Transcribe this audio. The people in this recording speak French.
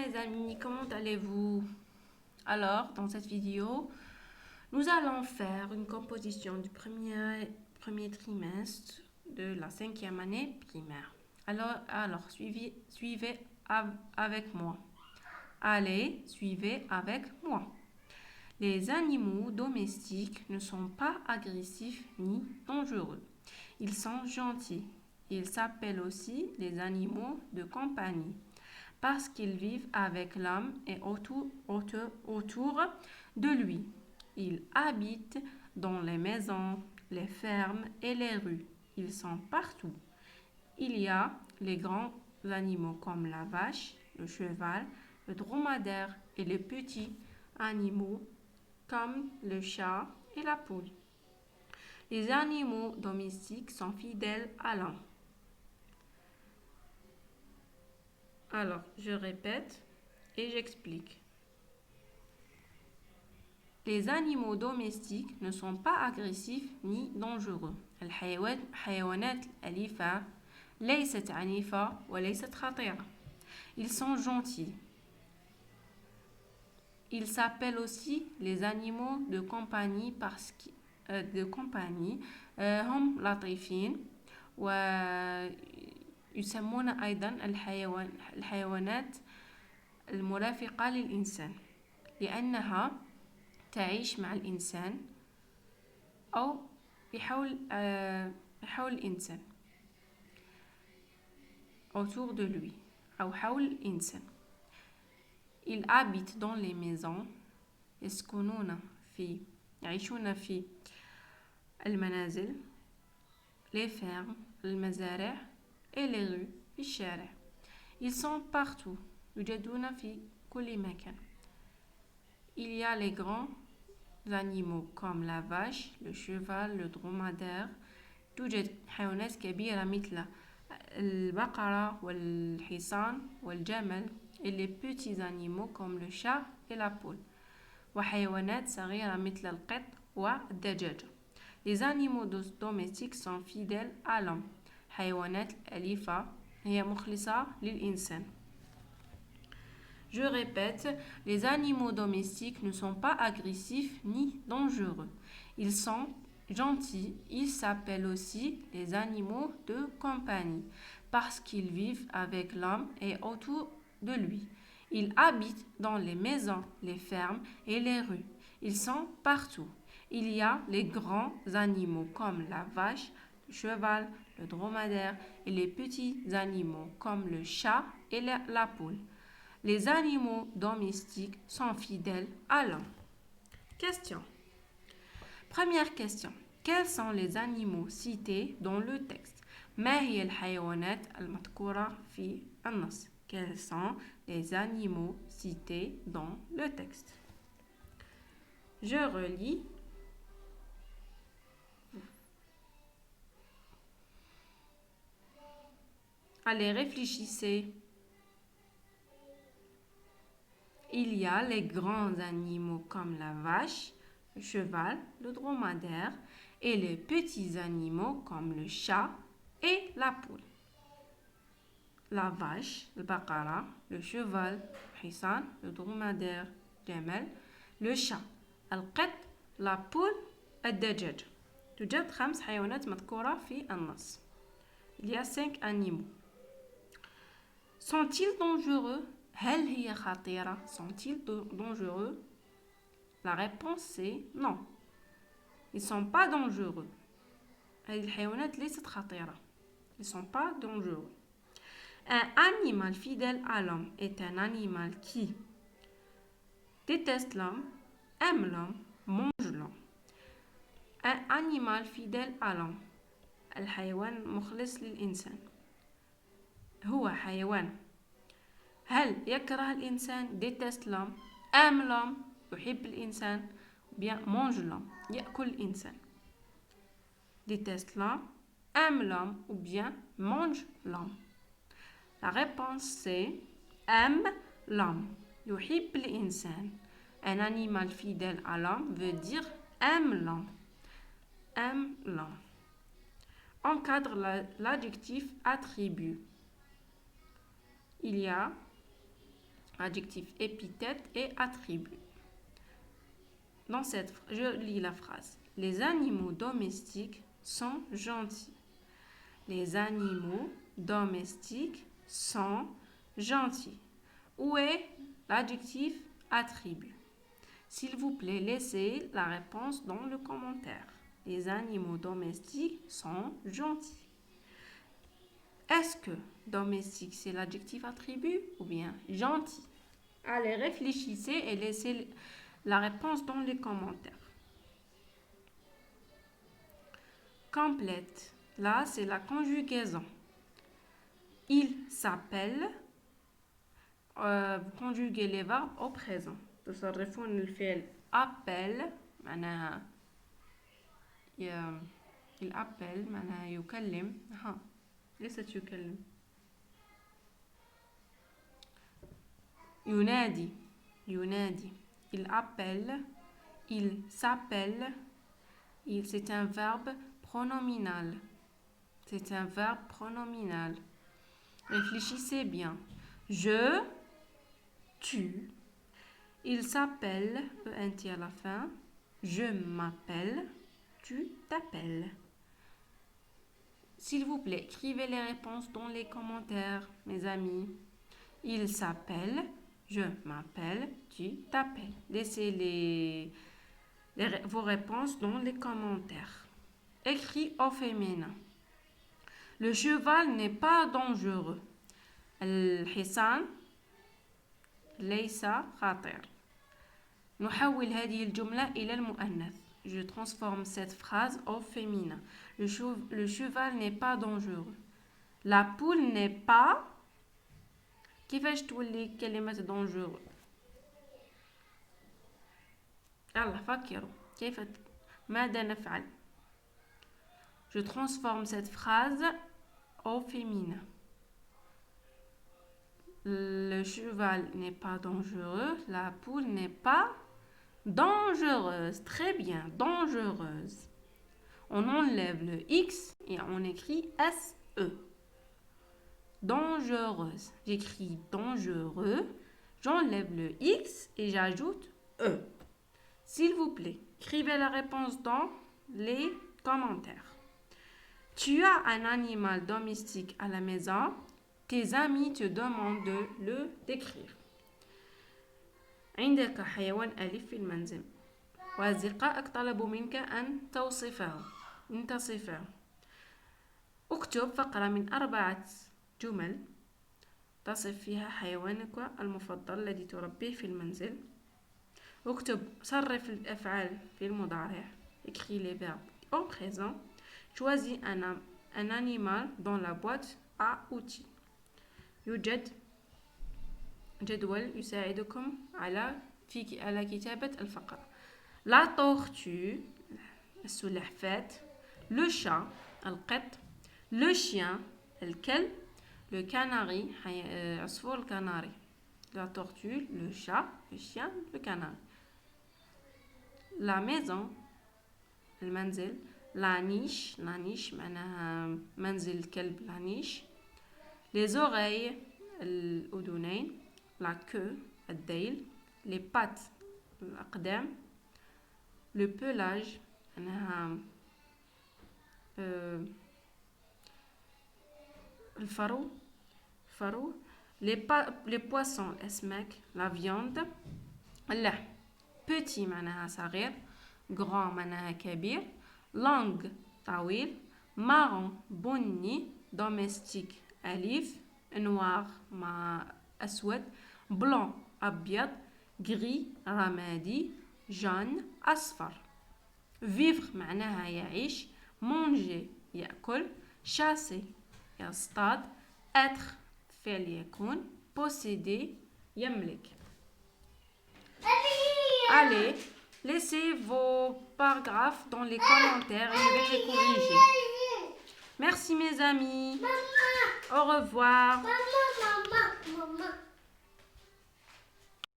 les amis, comment allez-vous? Alors, dans cette vidéo, nous allons faire une composition du premier trimestre de la 5e année primaire. Alors suivez avec moi. Allez, suivez avec moi. Les animaux domestiques ne sont pas agressifs ni dangereux. Ils sont gentils. Ils s'appellent aussi les animaux de compagnie parce qu'ils vivent avec l'homme et autour de lui. Ils habitent dans les maisons, les fermes et les rues. Ils sont partout. Il y a les grands animaux comme la vache, le cheval, le dromadaire et les petits animaux comme le chat et la poule. Les animaux domestiques sont fidèles à l'homme. Alors, je répète et j'explique. Les animaux domestiques ne sont pas agressifs ni dangereux. الحيوانات الأليفة ليست عنيفة وليست خطيرة. Ils sont gentils. Ils s'appellent aussi les animaux de compagnie parce que هم لطيفين ويسمون أيضا الحيوانات المرافقة للإنسان لأنها تعيش مع الإنسان أو بحول الإنسان autour de lui أو حول الإنسان. Ils habitent dans les maisons يعيشون في المنازل les fermes المزارع et les rues في الشارع. Ils sont partout يوجدون في كل مكان. Il y a les grands animaux comme la vache, le cheval, le dromadaire. توجد حيوانات كبيرة مثل البقرة والحصان والجمل et les petits animaux comme le chat et la poule. وحيوانات صغيرة مثل القط والدجاجة. Les animaux domestiques sont fidèles à l'homme. حيوانات الأليفة هي مخلصة للإنسان. Je répète, les animaux domestiques ne sont pas agressifs ni dangereux. Ils sont gentils. Ils s'appellent aussi les animaux de compagnie parce qu'ils vivent avec l'homme et autour de lui. Ils habitent dans les maisons, les fermes et les rues. Ils sont partout. Il y a les grands animaux comme la vache, le cheval, le dromadaire et les petits animaux comme le chat et la poule. Les animaux domestiques sont fidèles à l'homme. Question. Première question. Quels sont les animaux cités dans le texte? ما هي الحيوانات المذكورة في النص? Quels sont les animaux cités dans le texte? Je relis. Allez, réfléchissez. Il y a les grands animaux comme la vache, le cheval, le dromadaire et les petits animaux comme le chat et la poule. La vache, le baqara, le cheval, le hisan, le dromadaire, jamal, le chat, القط, la poule, الدجاج. توجد 5 حيوانات مذكورة في النص. Il y a 5 animaux. Sont-ils dangereux? هل هي خطيرة؟ Sont-ils dangereux? La réponse c'est non. Ils ne sont pas dangereux. هذه الحيوانات ليست خطيرة. Ils ne sont pas dangereux. Un animal fidèle à l'homme est un animal qui déteste l'homme, aime l'homme, mange l'homme. Un animal fidèle à l'homme. الحيوان مخلص للإنسان. هو حيوان. هل يكره الإنسان؟ déteste l'homme, aime l'homme, يحب الإنسان, bien mange l'homme, يأكل الإنسان. Déteste l'homme, aime l'homme ou bien mange l'homme. La réponse c'est aime l'homme. يحب الإنسان. Un animal fidèle à l'homme veut dire aime l'homme. Aime l'homme. Encadre l'adjectif attribut. Il y a adjectif, épithète et attribut. Je lis la phrase. Les animaux domestiques sont gentils. Les animaux domestiques sont gentils. Où est l'adjectif attribut? S'il vous plaît, laissez la réponse dans le commentaire. Les animaux domestiques sont gentils. Est-ce que domestique, c'est l'adjectif attribut ou bien gentil? Allez, réfléchissez et laissez la réponse dans les commentaires. Complète. Là, c'est la conjugaison. Il s'appelle. Vous conjuguez les verbes au présent. تصرفون الفعل appelle معناها il appelle معناها يكلم. ليست يكلم. ينادي. Il appelle. Il s'appelle. C'est un verbe pronominal. Réfléchissez bien. Je, tu. Il s'appelle, ENT à la fin. Je m'appelle, tu t'appelles. S'il vous plaît, écrivez les réponses dans les commentaires, mes amis. Il s'appelle, je m'appelle, tu t'appelles. Laissez vos réponses dans les commentaires. Écrit au féminin. Le cheval n'est pas dangereux. الحصان ليس خطير. نحول هذه الجملة إلى المؤنث. Je transforme cette phrase au féminin. Le cheval n'est pas dangereux. La poule n'est pas. كيفاش تولي كلمة dangereux؟ يلا فكروا. ماذا نفعل؟ Je transforme cette phrase au féminin. Le cheval n'est pas dangereux. La poule n'est pas dangereuse. Très bien, dangereuse. On enlève le X et on écrit SE. Dangereuse. J'écris dangereux. J'enlève le X et j'ajoute E. S'il vous plaît, écrivez la réponse dans les commentaires. Tu as un animal domestique à la maison. Tes amis te demandent de le décrire. عندك حيوان أليف في المنزل وأصدقائك طلبوا منك أن تصفه. اكتب فقرة من 4 جمل تصف فيها حيوانك المفضل الذي تربيه في المنزل. اكتب صرف الأفعال في المضارع. Écris les verbes au présent. Choisis un animal dans la boîte à outils. يوجد جدول يساعدكم على كتابة الفقرة. La tortue السلحفاة. Le chat القط. Le chien الكلب. Le canari عصفور الكناري. La tortue, le chat, le chien, le canari. La maison المنزل. La niche معناها منزل الكلب la niche. Les oreilles الأذنين. La queue الذيل. Les pattes الأقدام. Le pelage معناها الفرو. Les poissons الأسماك. La viande. اللحم. Petit معناها صغير. Grand معناها كبير. Langue طويل. Marron بني. Domestique أليف. Noir مع أسود. Blanc أبيض. Gris رمادي. Jaune أصفر. Vivre معناها يعيش. Manger يأكل. Chasser يصطاد. Être فعل يكون. Posséder يملك. Allez, laissez vos paragraphes dans les commentaires et je vais les corriger. Merci mes amis. Au revoir.